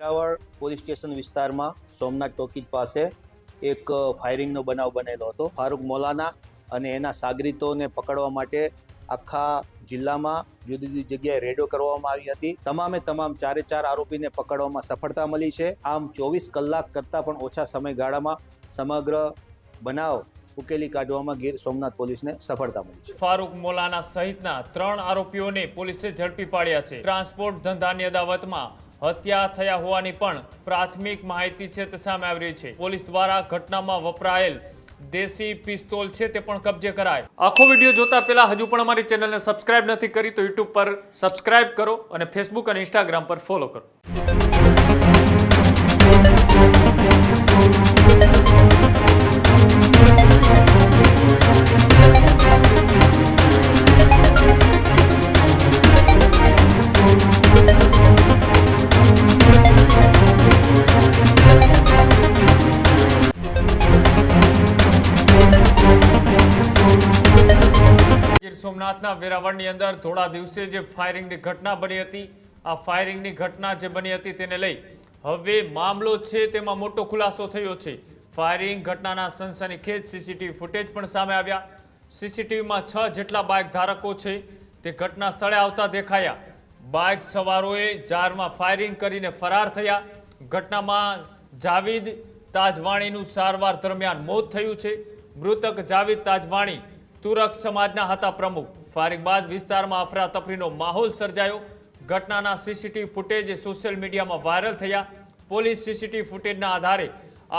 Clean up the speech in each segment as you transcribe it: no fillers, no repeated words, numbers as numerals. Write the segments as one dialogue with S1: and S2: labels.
S1: Veraval police station વિસ્તારમાં Somnath talkies પાસે એક ફાયરિંગનો બનાવ બનેલો હતો. ફારૂક મોલાના અને એના સાગરીતોને પકડવા માટે આખા જિલ્લામાં જુદી જુદી જગ્યાએ રેડો કરવામાં આવી હતી. તમામ ચારે ચાર આરોપીને પકડવામાં સફળતા મળી છે. આમ 24 કલાક કરતાં પણ ઓછા સમયગાળામાં સમગ્ર બનાવ ઉકેલી કાઢવામાં ગીર સોમનાથ પોલીસને સફળતા મળી છે.
S2: ફારૂક મોલાના સહિતના 3 આરોપીઓને પોલીસે ઝડપી પાડ્યા છે. ટ્રાન્સપોર્ટ ધંધાની અદાવતમાં હત્યા થયા હોવાની પણ પ્રાથમિક માહિતી છે તે સામે આવી રહી છે. પોલીસ દ્વારા ઘટનામાં વપરાયેલ દેશી પિસ્તોલ છે તે પણ કબજે કરાય. આખો વિડીયો જોતા પહેલા હજુ પણ અમારી ચેનલને સબસ્ક્રાઇબ નથી કરી તો યુટ્યુબ પર સબસ્ક્રાઇબ કરો અને ફેસબુક અને ઇન્સ્ટાગ્રામ પર ફોલો કરો. ગીર સોમનાથના વેરાવળની અંદર થોડા દિવસે જે ફાયરિંગની ઘટના બની હતી, આ ફાયરિંગની ઘટના જે બની હતી તેને લઈ હવે મામલો છે તેમાં મોટો ખુલાસો થયો છે. ફાયરિંગ ઘટનાના સનસનીખેજ સીસીટીવી ફૂટેજ પણ સામે આવ્યા. સીસીટીવીમાં 6 જેટલા બાઇક ધારકો છે તે ઘટના સ્થળે આવતા દેખાયા. બાઇક સવારોએ જારમાં ફાયરિંગ કરીને ફરાર થયા. ઘટનામાં જાવીદ તાજવાણીનું સારવાર દરમિયાન મોત થયું છે. મૃતક જાવીદ તાજવાણી તુરક સમાજના હતા પ્રમુખ. ફાયરિંગ બાદ વિસ્તારમાં અફરાતફરીનો માહોલ સર્જાયો. ઘટનાના સીસીટીવી ફૂટેજ સોશિયલ મીડિયામાં વાયરલ થયા. પોલીસ સીસીટીવી ફૂટેજના આધારે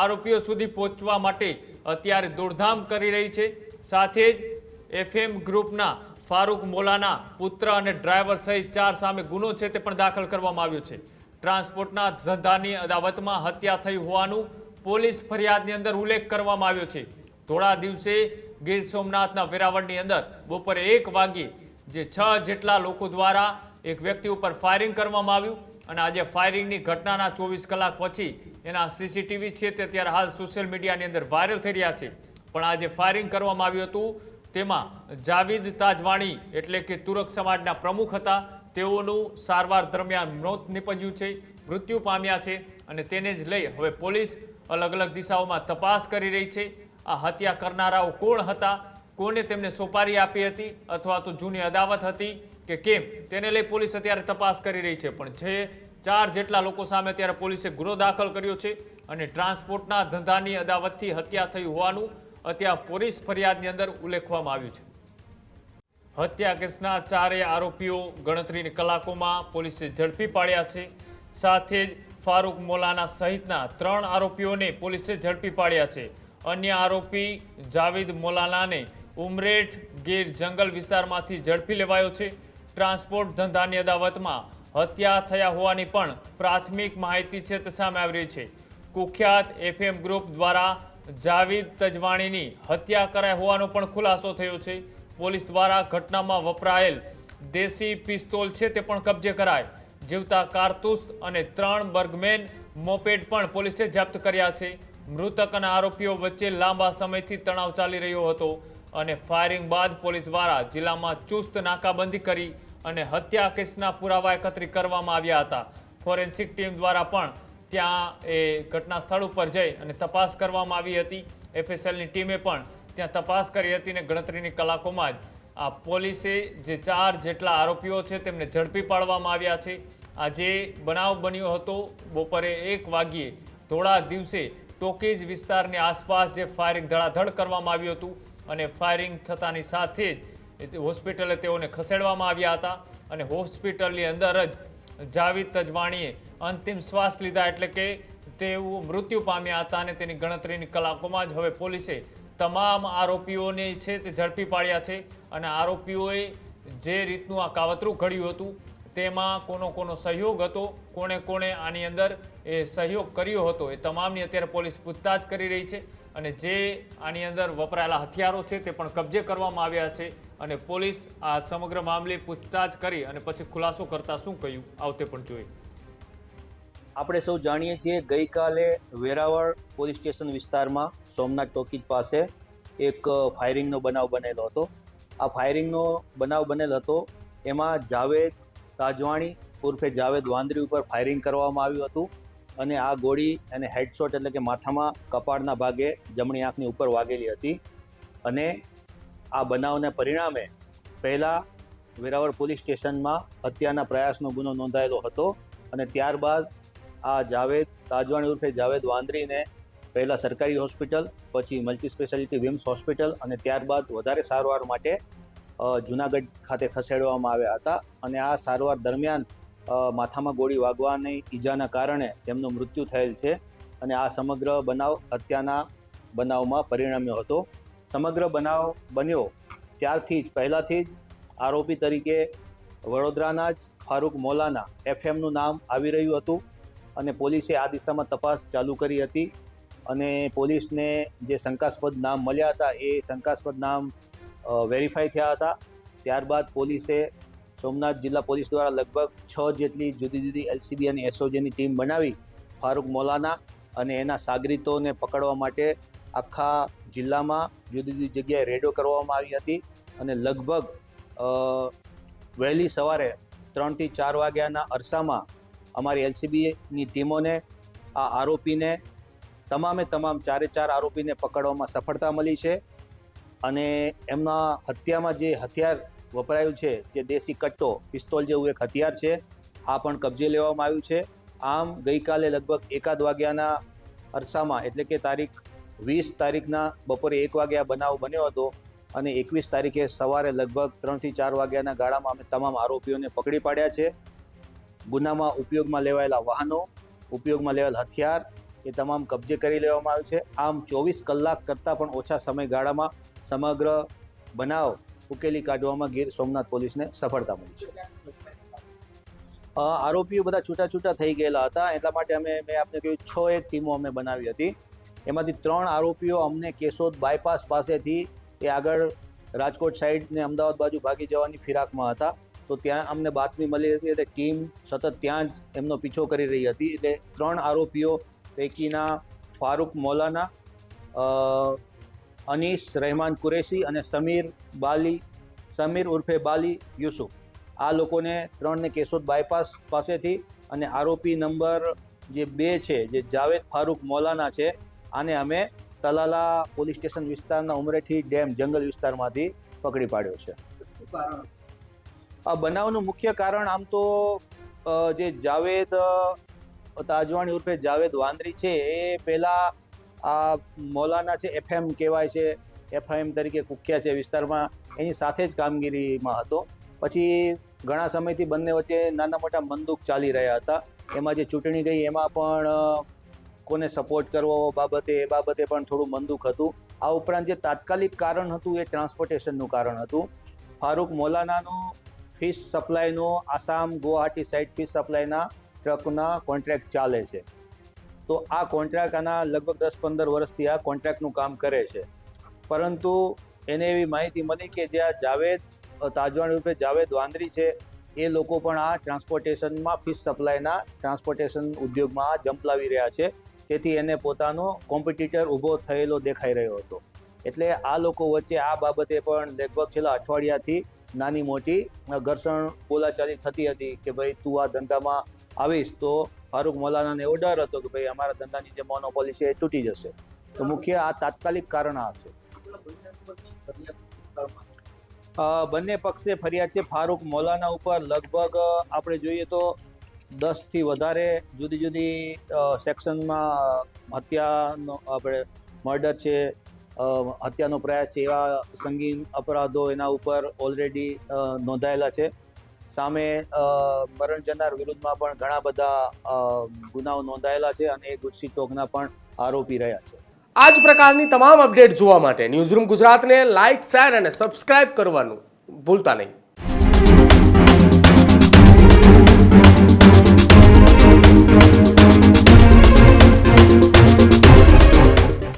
S2: આરોપીઓ સુધી પહોંચવા માટે અત્યારે દોડધામ કરી રહી છે. સાથે જ એફએમ ગ્રુપના ફારૂક મોલાના પુત્ર અને ડ્રાઈવર સહિત 4 સામે ગુનો છે તે પણ દાખલ કરવામાં આવ્યો છે. ટ્રાન્સપોર્ટના ધંધાની અદાવતમાં હત્યા થઈ હોવાનું પોલીસ ફરિયાદની અંદર ઉલ્લેખ કરવામાં આવ્યો છે. થોડા દિવસે ગીર સોમનાથના વેરાવળની અંદર બપોરે 1 વાગ્યે જે 6 જેટલા લોકો દ્વારા એક વ્યક્તિ ઉપર ફાયરિંગ કરવામાં આવ્યું અને આજે ફાયરિંગની ઘટનાના 24 કલાક પછી એના સીસીટીવી છે તે અત્યારે હાલ સોશિયલ મીડિયાની અંદર વાયરલ થઈ રહ્યા છે. પણ આજે ફાયરિંગ કરવામાં આવ્યું હતું તેમાં જાવીદ તાજવાણી એટલે કે તુરક સમાજના પ્રમુખ હતા. તેઓનું સારવાર દરમિયાન મોત નીપજ્યું છે, મૃત્યુ પામ્યા છે અને તેને જ લઈ હવે પોલીસ અલગ અલગ દિશાઓમાં તપાસ કરી રહી છે. આ હત્યા કરનારાઓ કોણ હતા, કોને તેમને સોપારી આપી હતી અથવા તો જૂની અદાવત હતી કે કેમ, તેને લઈ પોલીસ અત્યારે તપાસ કરી રહી છે. પણ જે 4 જેટલા લોકો સામે અત્યારે પોલીસે ગુનો દાખલ કર્યો છે અને ટ્રાન્સપોર્ટના ધંધાની અદાવતથી હત્યા થઈ હોવાનું અત્યારે પોલીસ ફરિયાદની અંદર ઉલ્લેખવામાં આવ્યું છે. હત્યા કેસના 4 આરોપીઓ ગણતરીની કલાકોમાં પોલીસે ઝડપી પાડ્યા છે. સાથે જ ફારૂક મોલાના સહિતના 3 આરોપીઓને પોલીસે ઝડપી પાડ્યા છે. અન્ય આરોપી જાવીદ મોલાનાને ઉમરેઠ ગીર જંગલ વિસ્તારમાંથી ઝડપી લેવાયો છે. ટ્રાન્સપોર્ટ ધંધાની અદાવતમાં હત્યા થયા હોવાની પણ પ્રાથમિક માહિતી છે તે સામે આવી રહી છે. કુખ્યાત એફએમ ગ્રુપ દ્વારા જાવીદ તજવાણીની હત્યા કરાઈ હોવાનો પણ ખુલાસો થયો છે. પોલીસ દ્વારા ઘટનામાં વપરાયેલ દેશી પિસ્તોલ છે તે પણ કબજે કરાય. જીવતા કારતૂસ અને 3 બર્ગમેન મોપેડ પણ પોલીસે જપ્ત કર્યા છે. મૃતક અને આરોપીઓ વચ્ચે લાંબા સમયથી તણાવ ચાલી રહ્યો હતો અને ફાયરિંગ બાદ પોલીસ દ્વારા જિલ્લામાં ચુસ્ત નાકાબંધી કરી અને હત્યા કેસના પુરાવા એકત્રિત કરવામાં આવ્યા હતા. ફોરેન્સિક ટીમ દ્વારા પણ ત્યાં ઘટના સ્થળ ઉપર જઈ અને તપાસ કરવામાં આવી હતી. એફએસએલની ટીમે પણ ત્યાં તપાસ કરી હતી અને ગણતરીની કલાકોમાં જ આ પોલીસે જે 4 જેટલા આરોપીઓ છે તેમને ઝડપી પાડવામાં આવ્યા છે. આજે બનાવ બન્યો હતો બપોરે 1 વાગ્યે. થોડા દિવસે ટોકીજ વિસ્તારની આસપાસ જે ફાયરિંગ ધડાધડ કરવામાં આવ્યું હતું અને ફાયરિંગ થતાની સાથે જ હોસ્પિટલે તેઓને ખસેડવામાં આવ્યા હતા અને હોસ્પિટલની અંદર જ જાવીદ તજવાણીએ અંતિમ શ્વાસ લીધા એટલે કે તેઓ મૃત્યુ પામ્યા હતા અને તેની ગણતરીની કલાકોમાં જ હવે પોલીસે તમામ આરોપીઓને છે તે ઝડપી પાડ્યા છે અને આરોપીઓએ જે રીતનું આ કાવતરું ઘડ્યું હતું તેમાં કોનો સહયોગ હતો, કોણે આની અંદર સહયોગ કર્યો હતો એ તમામની અત્યારે પોલીસ પૂછતાછ કરી રહી છે અને જે આની અંદર વપરાયેલા હથિયારો છે તે પણ કબજે કરવામાં આવ્યા છે અને પોલીસ આ સમગ્ર મામલે પૂછતાછ કરી અને પછી ખુલાસો કરતા શું કહ્યું આવતે પણ જોઈએ.
S1: આપણે સૌ જાણીએ છીએ ગઈકાલે વેરાવળ પોલીસ સ્ટેશન વિસ્તારમાં સોમનાથ ટોકીજ પાસે એક ફાયરિંગનો બનાવ બનેલો હતો. આ ફાયરિંગનો બનાવ બનેલ હતો એમાં જાવેદ તાજવાણી ઉર્ફે જાવેદ વાંદરી ઉપર ફાયરિંગ કરવામાં આવ્યું હતું અને આ ગોળી એને હેડશોટ એટલે કે માથામાં કપાળના ભાગે જમણી આંખની ઉપર વાગેલી હતી. અને આ બનાવને પરિણામે પહેલાં વેરાવળ પોલીસ સ્ટેશનમાં હત્યાના પ્રયાસનો ગુનો નોંધાયેલો હતો અને ત્યારબાદ આ જાવેદ તાજવાણી ઉર્ફે જાવેદ વાંદરીને પહેલાં સરકારી હોસ્પિટલ, પછી મલ્ટી સ્પેશિયાલિટી વિમ્સ હોસ્પિટલ અને ત્યારબાદ વધારે સારવાર માટે જુનાગઢ ખાતે ખસેડવામાં આવ્યા હતા. અને આ સારવાર દરમિયાન માથામાં ગોળી વાગવાની ઈજાના કારણે તેમનું મૃત્યુ થયેલ છે. અને આ સમગ્ર બનાવ હત્યાના બનાવમાં પરિણમ્યો હતો. સમગ્ર બનાવ બન્યો ત્યારથી જ પહેલાંથી જ આરોપી તરીકે વડોદરાના જ ફારૂક મોલાના એફએમનું નામ આવી રહ્યું હતું અને પોલીસે આ દિશામાં તપાસ ચાલુ કરી હતી. અને પોલીસને જે શંકાસ્પદ નામ મળ્યા હતા એ શંકાસ્પદ નામ વેરીફાઈ થયા હતા. ત્યારબાદ પોલીસે સોમનાથ જિલ્લા પોલીસ દ્વારા લગભગ 6 જેટલી જુદી જુદી LCB અને SOJની ટીમ બનાવી ફારૂક મોલાના અને એના સાગરીતોને પકડવા માટે આખા જિલ્લામાં જુદી જુદી જગ્યાએ રેડો કરવામાં આવી હતી. અને લગભગ વહેલી સવારે 3 થી 4 વાગ્યાના અરસામાં અમારી LCBની ટીમોને આ આરોપીને તમામ 4 આરોપીને પકડવામાં સફળતા મળી છે. અને એમના હત્યામાં જે હથિયાર વપરાયું છે, જે દેશી કટ્ટો પિસ્તોલ જેવું એક હથિયાર છે, આ પણ કબજે લેવામાં આવ્યું છે. આમ ગઈકાલે લગભગ 1 વાગ્યાના અરસામાં એટલે કે તારીખ 20 તારીખના બપોરે 1 વાગ્યા બનાવ બન્યો હતો અને 21 તારીખે સવારે લગભગ 3 થી 4 વાગ્યાના ગાળામાં અમે તમામ આરોપીઓને પકડી પાડ્યા છે. ગુનામાં ઉપયોગમાં લેવાયેલા વાહનો, ઉપયોગમાં લેવાયેલ હથિયાર એ તમામ કબજે કરી લેવામાં આવ્યું છે. આમ 24 કલાક કરતાં પણ ઓછા સમયગાળામાં સમગ્ર બનાવ ઉકેલી કાઢવામાં ગીર સોમનાથ પોલીસને સફળતા મળી છે. આરોપીઓ બધા છૂટા થઈ ગયેલા હતા, એટલા માટે મેં આપને કહ્યું 6 ટીમો અમે બનાવી હતી. એમાંથી 3 આરોપીઓ અમને કેશોદ બાયપાસ પાસેથી એ આગળ રાજકોટ સાઈડ ને અમદાવાદ બાજુ ભાગી જવાની ફિરાકમાં હતા. તો ત્યાં અમને બાતમી મળી હતી એટલે ટીમ સતત ત્યાં જ એમનો પીછો કરી રહી હતી. એટલે 3 આરોપીઓ પૈકીના ફારૂક મોલાના, અનીસ રહેમાન કુરેશી અને સમીર ઉર્ફે બાલી યુસુફ, આ લોકોને 3ને કેશોદ બાયપાસ પાસેથી અને આરોપી નંબર જે 2 છે, જે જાવેદ ફારૂક મોલાના છે, આને અમે તલાલા પોલીસ સ્ટેશન વિસ્તારના ઉમરેઠી ડેમ જંગલ વિસ્તારમાંથી પકડી પાડ્યો છે. આ બનાવનું મુખ્ય કારણ આમ તો જે જાવેદ તાજવાણી ઉર્ફે જાવેદ વાંદરી છે એ પહેલાં આ મોલાના છે, FM કહેવાય છે, FM તરીકે કુખ્યા છે વિસ્તારમાં, એની સાથે જ કામગીરીમાં હતો. પછી ઘણા સમયથી બંને વચ્ચે નાના મોટા મનદુખ ચાલી રહ્યા હતા. એમાં જે ચૂંટણી ગઈ એમાં પણ કોને સપોર્ટ કરવો એ બાબતે પણ થોડું મનદુખ હતું. આ ઉપરાંત જે તાત્કાલિક કારણ હતું એ ટ્રાન્સપોર્ટેશનનું કારણ હતું. ફારૂક મોલાનાનું ફિશ સપ્લાયનો આસામ ગુવાહાટી સાઇડ ફિશ સપ્લાયના ટ્રકના કોન્ટ્રાક્ટ ચાલે છે. તો આ કોન્ટ્રાક્ટ આના લગભગ 10-15 વર્ષથી આ કોન્ટ્રાક્ટનું કામ કરે છે. પરંતુ એને એવી માહિતી મળી કે જે આ જાવેદ તાજવાણી રૂપે જાવેદ વાંદરી છે એ લોકો પણ આ ટ્રાન્સપોર્ટેશનમાં ફિશ સપ્લાયના ટ્રાન્સપોર્ટેશન ઉદ્યોગમાં ઝંપલાવી રહ્યા છે. તેથી એને પોતાનો કોમ્પિટિટર ઊભો થયેલો દેખાઈ રહ્યો હતો. એટલે આ લોકો વચ્ચે આ બાબતે પણ લગભગ છેલ્લા અઠવાડિયાથી નાની મોટી ઘર્ષણ બોલાચાલી થતી હતી કે ભાઈ તું આ ધંધામાં આવીશ તો ફારૂક મોલાનાને એવો ડર હતો કે ભાઈ અમારા ધંધાની જે મોનોપોલી છે એ તૂટી જશે. તો મુખ્ય આ તાત્કાલિક કારણ આ છે. બંને પક્ષે ફરિયાદ છે. ફારૂક મોલાના ઉપર લગભગ આપણે જોઈએ તો 10 થી વધારે જુદી જુદી સેક્શનમાં હત્યાનો આપણે મર્ડર છે, હત્યાનો પ્રયાસ છે, એવા સંગીન અપરાધો એના ઉપર ઓલરેડી નોંધાયેલા છે. સામે મરણ જનાર વિરુદ્ધમાં પણ ઘણા બધા ગુનાઓ નોંધાયેલા છે અને એ ગુસ્સી ટોકના પણ આરોપી રહ્યા છે.
S3: આ જ પ્રકારની તમામ અપડેટ જોવા માટે ન્યૂઝરૂમ ગુજરાતને લાઇક, શેર અને સબસ્ક્રાઇબ કરવાનું ભૂલતા નહીં.